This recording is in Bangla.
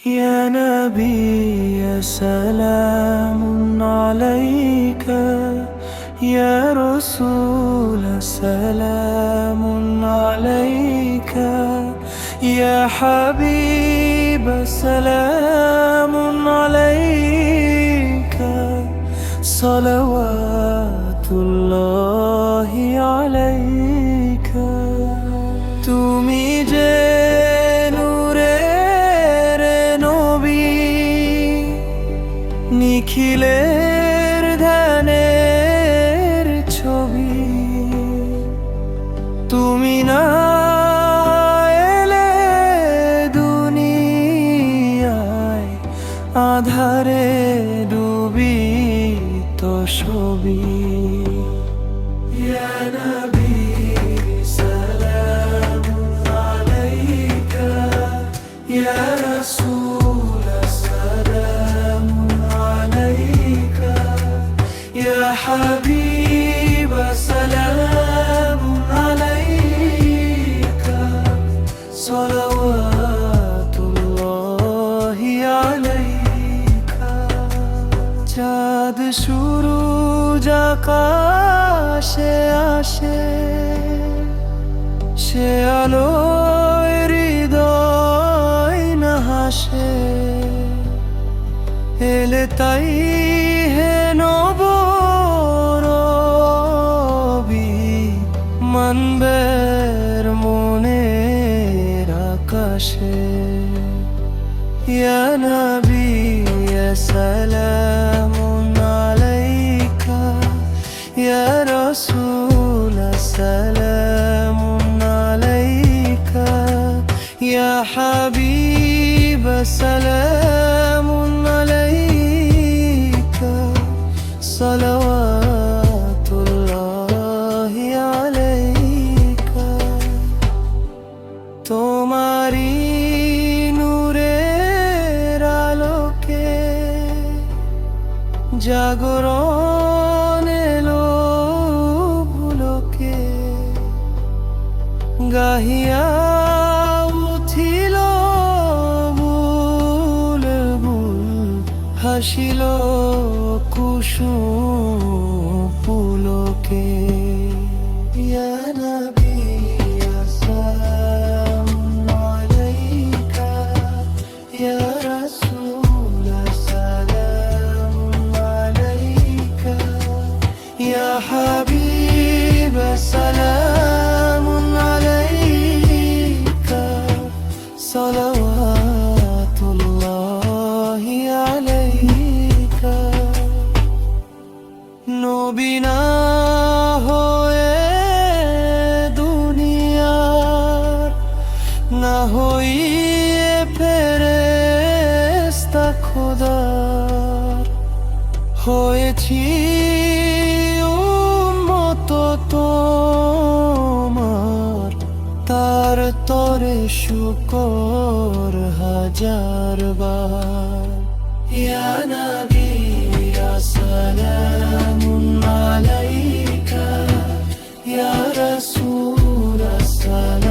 يا نبي سلام عليك، يا رسول سلام عليك، يا حبيب سلام عليك، صلوات الله عليك। তুমি যে নূরের নবী, নিখিলের ধ্যানের ছবি, তুমি না এলে দুনিয়ায় আধারে ডুবি তো ছবি। ইয়া নবী সালাম আলাইকা, ইয়া রাসূল সালাম আলাইকা, ইয়া হাবিব সালাম আলাইকা, সালাওয়াতুল্লাহি আলাইকা। চাঁদ সুরুজ আকাশে আসে, সে আলোয় হৃদয় না হাসে, এলে তাই হে নবরবি, মানবের মনের আকাশে। ইয়া নবী সালাম আলাইকা, ইয়া রাসূল সালাম আলাইকা, ইয়া হাবিব সালাম আলাইকা, সালাওয়াতুল্লাহি আলাইকা। তোমারি নূরের আলোকে জাগরণ এলো ভুলকে, গাহিয়া উঠিল বুলবুল, হাসিল কুসুম পুলকে। ইয়া নবী সালাম আলাইকা, ইয়া রাসূল সালাম আলাইকা, ইয়া হাবিব সালাম আলাইকা, সালাওয়াতুল্লাহি আলাইকা। নবী না হয়ে দুনিয়ার, না হইয়ে ফেরেশতা খোদার, হয়েছি উম্মত তোমার, তার তরে শুকর হাজার বার। ইয়া নবী সালাম আলাইকা, ইয়া রাসূল সালাম